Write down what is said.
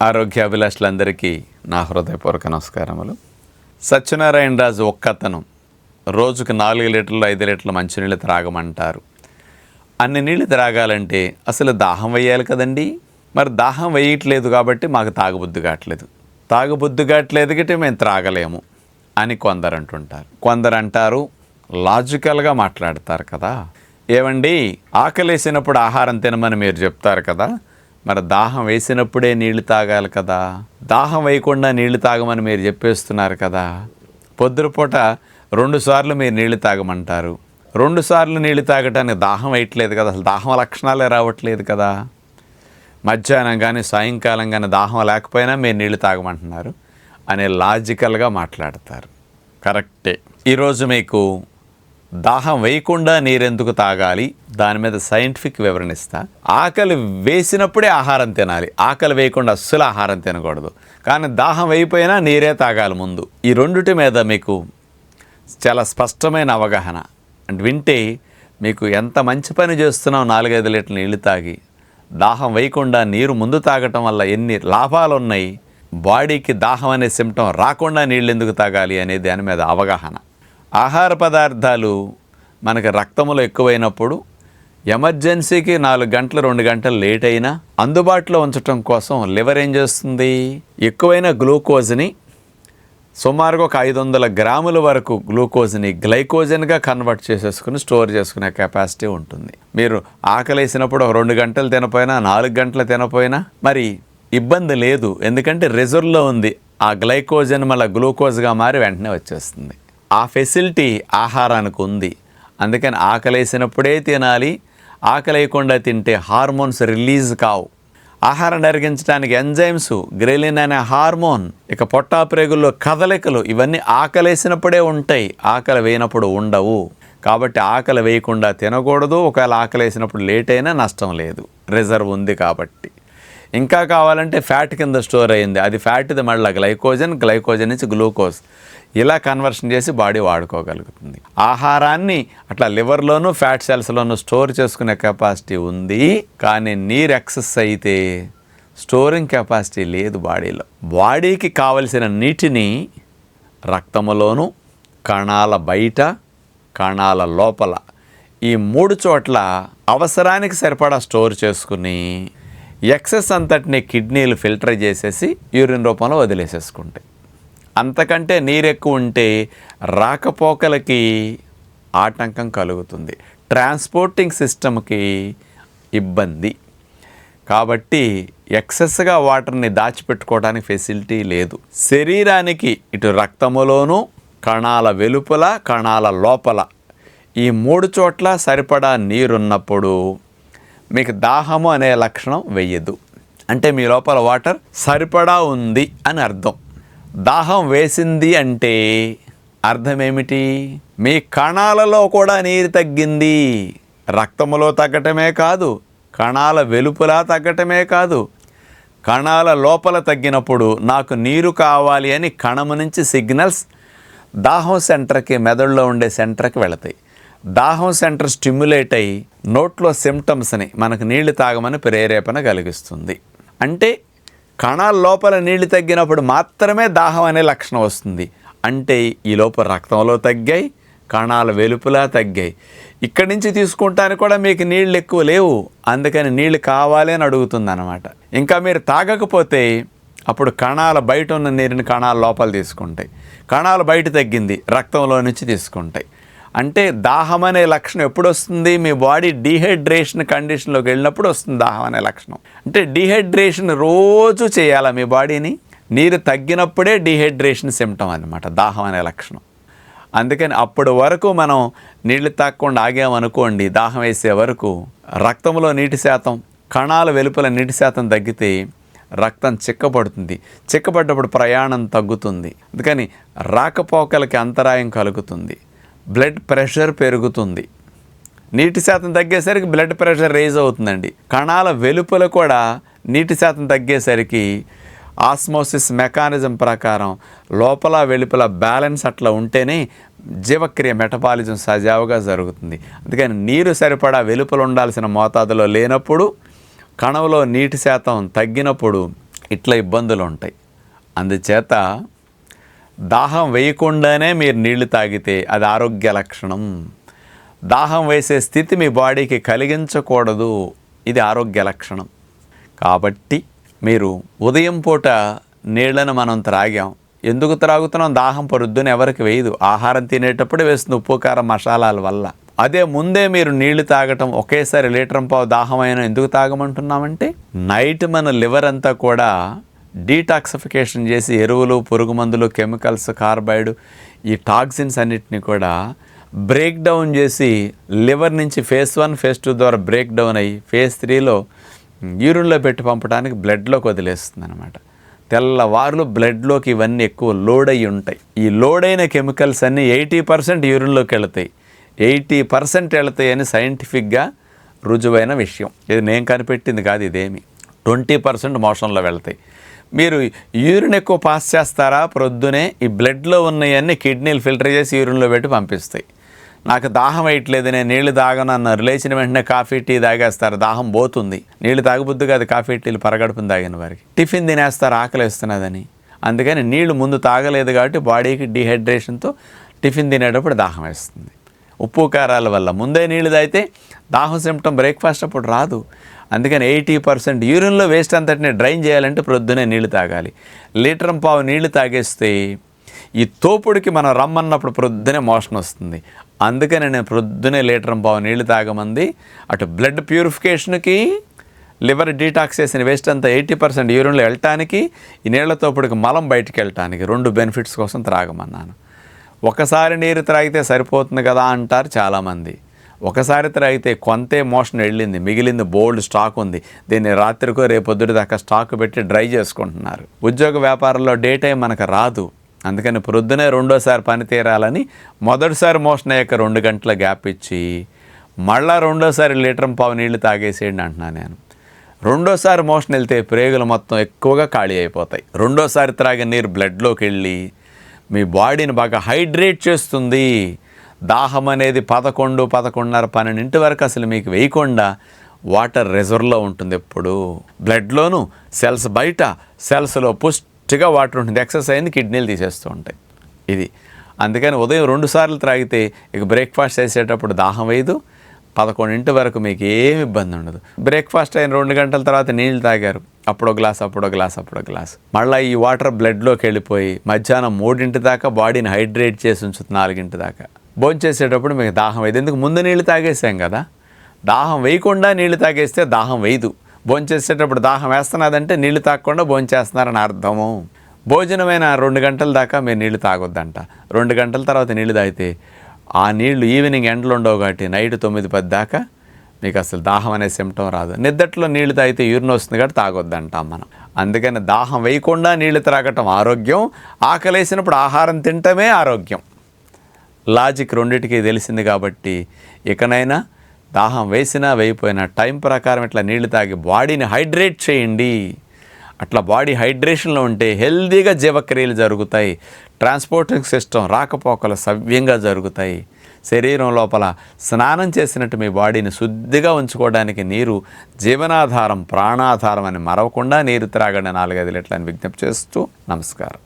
ఆరోగ్యాభిలాషులందరికీ నా హృదయపూర్వక నమస్కారములు. సత్యనారాయణ రాజు ఒక్కతను రోజుకు 4 లీటర్లు 5 లీటర్ల మంచినీళ్ళు త్రాగమంటారు. అన్ని నీళ్ళు త్రాగాలంటే అసలు దాహం వేయాలి కదండి. మరి దాహం వేయట్లేదు కాబట్టి మాకు తాగబుద్ధి కావట్లేదు మేము త్రాగలేము అని కొందరు అంటుంటారు. కొందరు అంటారు, లాజికల్గా మాట్లాడతారు కదా, ఏమండి ఆకలేసినప్పుడు ఆహారం తినమని మీరు చెప్తారు కదా, మరి దాహం వేసినప్పుడే నీళ్లు తాగాలి కదా, దాహం వేయకుండా నీళ్లు తాగమని మీరు చెప్పేస్తున్నారు కదా. పొద్దుపూట 2 సార్లు మీరు నీళ్లు తాగమంటారు, 2 సార్లు నీళ్లు తాగటానికి దాహం వేయట్లేదు కదా, అసలు దాహం లక్షణాలే రావట్లేదు కదా. మధ్యాహ్నం కానీ సాయంకాలం కానీ దాహం లేకపోయినా మీరు నీళ్లు తాగమంటున్నారు అనే లాజికల్గా మాట్లాడతారు. కరెక్టే. ఈరోజు మీకు దాహం వేయకుండా నీరెందుకు తాగాలి దాని మీద సైంటిఫిక్ వివరణ ఇస్తా. ఆకలి వేసినప్పుడే ఆహారం తినాలి, ఆకలి వేయకుండా అస్సలు ఆహారం తినకూడదు. కానీ దాహం వేయిపోయినా నీరే తాగాలి ముందు. ఈ రెండిటి మీద మీకు చాలా స్పష్టమైన అవగాహన అంటే వింటే మీకు ఎంత మంచి పని చేస్తున్నాం. 4-5 లీటర్ల నీళ్లు తాగి దాహం వేయకుండా నీరు ముందు తాగటం వల్ల ఎన్ని లాభాలు ఉన్నాయి, బాడీకి దాహం అనే సిమ్టమ్ రాకుండా నీళ్ళు ఎందుకు తాగాలి అనే దాని మీద అవగాహన. ఆహార పదార్థాలు మనకి రక్తంలో ఎక్కువైనప్పుడు ఎమర్జెన్సీకి 4 గంటలు 2 గంటలు లేట్ అయినా అందుబాటులో ఉంచడం కోసం లివర్ ఏం చేస్తుంది, ఎక్కువైన గ్లూకోజ్ని సుమారుగా ఒక 500 గ్రాముల వరకు గ్లూకోజ్ని గ్లైకోజన్గా కన్వర్ట్ చేసేసుకుని స్టోర్ చేసుకునే కెపాసిటీ ఉంటుంది. మీరు ఆకలేసినప్పుడు 2 గంటలు తినపోయినా 4 గంటలు తినపోయినా మరి ఇబ్బంది లేదు, ఎందుకంటే రిజర్వ్లో ఉంది. ఆ గ్లైకోజన్ మళ్ళీ గ్లూకోజ్గా మారి వెంటనే వచ్చేస్తుంది. ఆ ఫెసిలిటీ ఆహారానికి ఉంది. అందుకని ఆకలేసినప్పుడే తినాలి. ఆకలేయకుండా తింటే హార్మోన్స్ రిలీజ్ కావు. ఆహారం అరిగించడానికి ఎంజైమ్స్, గ్రెలిన్ అనే హార్మోన్, ఇక పొట్టాప్రేగుల్లో కదలికలు ఇవన్నీ ఆకలేసినప్పుడే ఉంటాయి, ఆకలి వేయనప్పుడు ఉండవు. కాబట్టి ఆకలి వేయకుండా తినకూడదు. ఒకవేళ ఆకలేసినప్పుడు లేట్ అయినా నష్టం లేదు, రిజర్వ్ ఉంది కాబట్టి. ఇంకా కావాలంటే ఫ్యాట్ కింద స్టోర్ అయ్యింది, అది ఫ్యాట్ది మళ్ళీ గ్లైకోజన్ నుంచి గ్లూకోజ్ ఇలా కన్వర్షన్ చేసి బాడీ వాడుకోగలుగుతుంది. ఆహారాన్ని అట్లా లివర్లోనూ ఫ్యాట్ సెల్స్లోనూ స్టోర్ చేసుకునే కెపాసిటీ ఉంది. కానీ నీరు ఎక్సెస్ అయితే స్టోరింగ్ కెపాసిటీ లేదు బాడీలో. బాడీకి కావలసిన నీటిని రక్తములోను, కణాల బయట, కణాల లోపల ఈ 3 చోట్ల అవసరానికి సరిపడా స్టోర్ చేసుకుని ఎక్సెస్ అంతటిని కిడ్నీలు ఫిల్టర్ చేసేసి యూరిన్ రూపంలో వదిలేసేసుకుంటాయి. అంతకంటే నీరు ఎక్కువ ఉంటే రాకపోకలకి ఆటంకం కలుగుతుంది, ట్రాన్స్పోర్టింగ్ సిస్టమ్కి ఇబ్బంది. కాబట్టి ఎక్సెస్గా వాటర్ని దాచిపెట్టుకోవడానికి ఫెసిలిటీ లేదు. శరీరానికి ఇటు రక్తములోను, కణాల వెలుపల, కణాల లోపల ఈ 3 చోట్ల సరిపడా నీరున్నప్పుడు మీకు దాహము అనే లక్షణం వెయ్యదు. అంటే మీ లోపల వాటర్ సరిపడా ఉంది అని అర్థం. దాహం వేసింది అంటే అర్థం ఏమిటి, మీ కణాలలో కూడా నీరు తగ్గింది. రక్తములో తగ్గటమే కాదు, కణాల వెలుపల తగ్గటమే కాదు, కణాల లోపల తగ్గినప్పుడు నాకు నీరు కావాలి అని కణము నుంచి సిగ్నల్స్ దాహం సెంటర్కి, మెదడులో ఉండే సెంటర్కి వెళతాయి. దాహం సెంటర్ స్టిమ్యులేట్ అయ్యి నోట్లో సిమ్టమ్స్ని మనకు నీళ్లు తాగమని ప్రేరేపణ కలిగిస్తుంది. అంటే కణాల లోపల నీళ్లు తగ్గినప్పుడు మాత్రమే దాహం అనే లక్షణం వస్తుంది. అంటే ఈ లోపల రక్తంలో తగ్గాయి, కణాల వెలుపల తగ్గాయి. ఇక్కడి నుంచి తీసుకుంటానికి కూడా మీకు నీళ్ళు ఎక్కువ లేవు, అందుకని నీళ్ళు కావాలి అని అడుగుతుంది అన్నమాట. ఇంకా మీరు తాగకపోతే అప్పుడు కణాల బయట ఉన్న నీరుని కణాల లోపల తీసుకుంటాయి. కణాల బయట తగ్గింది, రక్తంలో నుంచి తీసుకుంటాయి. అంటే దాహం అనే లక్షణం ఎప్పుడు వస్తుంది, మీ బాడీ డీహైడ్రేషన్ కండిషన్లోకి వెళ్ళినప్పుడు వస్తుంది దాహం అనే లక్షణం. అంటే డీహైడ్రేషన్ రోజు చేయాలా మీ బాడీని, నీరు తగ్గినప్పుడే డీహైడ్రేషన్ సిమ్టమ్ అన్నమాట దాహం అనే లక్షణం. అందుకని అప్పటి వరకు మనం నీళ్లు తాగకుండా ఆగామనుకోండి, దాహం వేసే వరకు రక్తంలో నీటి శాతం, కణాల వెలుపల నీటి శాతం తగ్గితే రక్తం చిక్కబడుతుంది. చిక్కబడ్డప్పుడు ప్రయాణం తగ్గుతుంది, అందుకని రాకపోకలకి అంతరాయం కలుగుతుంది, బ్లడ్ ప్రెషర్ పెరుగుతుంది. నీటి శాతం తగ్గేసరికి బ్లడ్ ప్రెషర్ రేజ్ అవుతుందండి. కణాల వెలుపల కూడా నీటి శాతం తగ్గేసరికి ఆస్మోసిస్ మెకానిజం ప్రకారం లోపల వెలుపల బ్యాలెన్స్ అట్లా ఉంటేనే జీవక్రియ మెటబాలిజం సజావుగా జరుగుతుంది. అందుకని నీరు సరిపడా వెలుపల ఉండాల్సిన మోతాదులో లేనప్పుడు, కణంలో నీటి శాతం తగ్గినప్పుడు ఇట్లా ఇబ్బందులు ఉంటాయి. అందుచేత దాహం వేయకుండానే మీరు నీళ్లు తాగితే అది ఆరోగ్య లక్షణం. దాహం వేసే స్థితి మీ బాడీకి కలిగించకూడదు, ఇది ఆరోగ్య లక్షణం. కాబట్టి మీరు ఉదయం పూట నీళ్లను మనం త్రాగాం, ఎందుకు త్రాగుతున్నాం? దాహం పొద్దున ఎవరికి వేయదు, ఆహారం తినేటప్పుడు వేస్తుంది ఉప్పు కారం మసాలాల వల్ల. అదే ముందే మీరు నీళ్లు తాగటం, ఒకేసారి లీటర్ పావు దాహమైన ఎందుకు తాగమంటున్నామంటే నైట్ మన లివర్ అంతా కూడా డీటాక్సిఫికేషన్ చేసి ఎరువులు, పురుగు మందులు, కెమికల్స్, కార్బైడ్, ఈ టాక్సిన్స్ అన్నిటిని కూడా బ్రేక్ డౌన్ చేసి లివర్ నుంచి ఫేజ్ 1 ఫేజ్ 2 ద్వారా బ్రేక్ డౌన్ అయ్యి ఫేజ్ 3లో యూరిన్లో పెట్టి పంపడానికి బ్లడ్లోకి వదిలేస్తుంది అనమాట. తెల్లవారులు బ్లడ్లోకి ఇవన్నీ ఎక్కువ లోడ్ అయ్యి ఉంటాయి. ఈ లోడ్ అయిన కెమికల్స్ అన్నీ 80% యూరిన్లోకి వెళతాయి. 80% వెళతాయి అని సైంటిఫిక్గా రుజువైన విషయం. ఇది నేను కనిపెట్టింది కాదు, ఇదేమి 20% మోషన్లో వెళతాయి. మీరు యూరిన్ ఎక్కువ పాస్ చేస్తారా? ప్రొద్దునే ఈ బ్లడ్లో ఉన్నవన్నీ కిడ్నీలు ఫిల్టర్ చేసి యూరిన్లో పెట్టి పంపిస్తాయి. నాకు దాహం వేయట్లేదు, నేను నీళ్లు తాగనన్నారు, లేచిన వెంటనే కాఫీ టీ తాగేస్తారు, దాహం పోతుంది. నీళ్లు తాగబుద్ది కాదు కాఫీ టీలు పరగడుపుని తాగిన వారికి. టిఫిన్ తినేస్తారు ఆకలి వేస్తున్నదని. అందుకని నీళ్లు ముందు తాగలేదు కాబట్టి బాడీకి డీహైడ్రేషన్తో టిఫిన్ తినేటప్పుడు దాహం వేస్తుంది. ఉప్పు కారాల వల్ల ముందే నీళ్లు తాగితే దాహం సిమ్టమ్ బ్రేక్ఫాస్ట్ అప్పుడు రాదు. అందుకని 80% యూరిన్లో వేస్ట్ అంతటిని డ్రైన్ చేయాలంటే ప్రొద్దునే నీళ్లు తాగాలి. లీటర్ పావు నీళ్లు తాగేస్తే ఈ తోపుడికి మనం రమ్మన్నప్పుడు ప్రొద్దునే మోషన్ వస్తుంది. అందుకని నేను ప్రొద్దునే లీటర్ పావు నీళ్లు తాగమంది. అటు బ్లడ్ ప్యూరిఫికేషన్కి, లివర్ డీటాక్స్ చేసిన వేస్ట్ అంతా 80% యూరిన్లో వెళ్ళటానికి, ఈ నీళ్ల తోపుడికి మలం బయటికి వెళ్ళటానికి 2 బెనిఫిట్స్ కోసం త్రాగమన్నాను. ఒకసారి నీరు త్రాగితే సరిపోతుంది కదా అంటారు చాలామంది. ఒకసారి త్రాగితే కొంతే మోషన్ వెళ్ళింది, మిగిలింది బోల్డ్ స్టాక్ ఉంది. దీన్ని రాత్రికో రేపొద్దుటి దాకా స్టాక్ పెట్టి డ్రై చేసుకుంటున్నారు. ఉద్యోగ వ్యాపారంలో డే టైం మనకు రాదు. అందుకని ప్రొద్దునే రెండోసారి పని తీరాలని మొదటిసారి మోషన్ అయ్యాక 2 గంటల గ్యాప్ ఇచ్చి మళ్ళీ రెండోసారి లీటర్ పావు నీళ్లు తాగేసేయండి అంటున్నాను నేను. రెండోసారి మోషన్ వెళ్తే ప్రేగులు మొత్తం ఎక్కువగా ఖాళీ అయిపోతాయి. రెండోసారి త్రాగిన నీరు బ్లడ్లోకి వెళ్ళి మీ బాడీని బాగా హైడ్రేట్ చేస్తుంది. దాహం అనేది 11, 11:30, 12 వరకు అసలు మీకు వేయకుండా వాటర్ రిజర్వ్లో ఉంటుంది. ఎప్పుడు బ్లడ్లోను, సెల్స్ బయట, సెల్స్లో పుష్టిగా వాటర్ ఉంటుంది. ఎక్సర్సైజ్ అయింది, కిడ్నీలు తీసేస్తూ ఉంటాయి. ఇది అందుకని ఉదయం 2 సార్లు త్రాగితే ఇక బ్రేక్ఫాస్ట్ చేసేటప్పుడు దాహం వేయదు. 11 వరకు మీకు ఏమి ఇబ్బంది ఉండదు. బ్రేక్ఫాస్ట్ అయిన 2 గంటల తర్వాత నీళ్ళు తాగారు, అప్పుడో గ్లాస్, అప్పుడో గ్లాస్, అప్పుడో గ్లాస్. మళ్ళీ ఈ వాటర్ బ్లడ్లోకి వెళ్ళిపోయి మధ్యాహ్నం 3 దాకా బాడీని హైడ్రేట్ చేసి ఉంచుతుంది. 4 దాకా భోంచేసేటప్పుడు మీకు దాహం వేయదు. ఎందుకు? ముందు నీళ్ళు తాగేసాం కదా. దాహం వేయకుండా నీళ్లు తాగేస్తే దాహం వేయదు. భోంచేసేటప్పుడు దాహం వేస్తున్నదంటే నీళ్లు తాగకుండా భోంచేస్తున్నారని అర్థము. భోజనమైన 2 గంటల దాకా మీరు నీళ్లు తాగొద్దంట. 2 గంటల తర్వాత నీళ్లు తాగితే ఆ నీళ్లు ఈవినింగ్ ఎండలు ఉండవు కాబట్టి నైట్ 9-10 దాకా మీకు అసలు దాహం అనే సిమ్టమ్ రాదు. నిద్దట్లో నీళ్లు తాగితే యూరిన్ వస్తుంది కాబట్టి తాగొద్దంటాం మనం. అందుకని దాహం వేయకుండా నీళ్లు త్రాగటం ఆరోగ్యం, ఆకలేసినప్పుడు ఆహారం తినటమే ఆరోగ్యం. లాజిక్ రెండింటికి తెలిసింది కాబట్టి ఇకనైనా దాహం వేసినా వేయిపోయినా టైం ప్రకారం ఇట్లా నీళ్లు తాగి బాడీని హైడ్రేట్ చేయండి. అట్లా బాడీ హైడ్రేషన్లో ఉంటే హెల్దీగా జీవక్రియలు జరుగుతాయి. ట్రాన్స్పోర్టింగ్ సిస్టమ్ రాకపోకలు సవ్యంగా జరుగుతాయి. శరీరం లోపల స్నానం చేసినట్టు మీ బాడీని శుద్ధిగా ఉంచుకోవడానికి నీరు జీవనాధారం, ప్రాణాధారం అని మరవకుండా నీరు త్రాగండి 4-5 లీటర్లని విజ్ఞప్తి చేస్తూ నమస్కారం.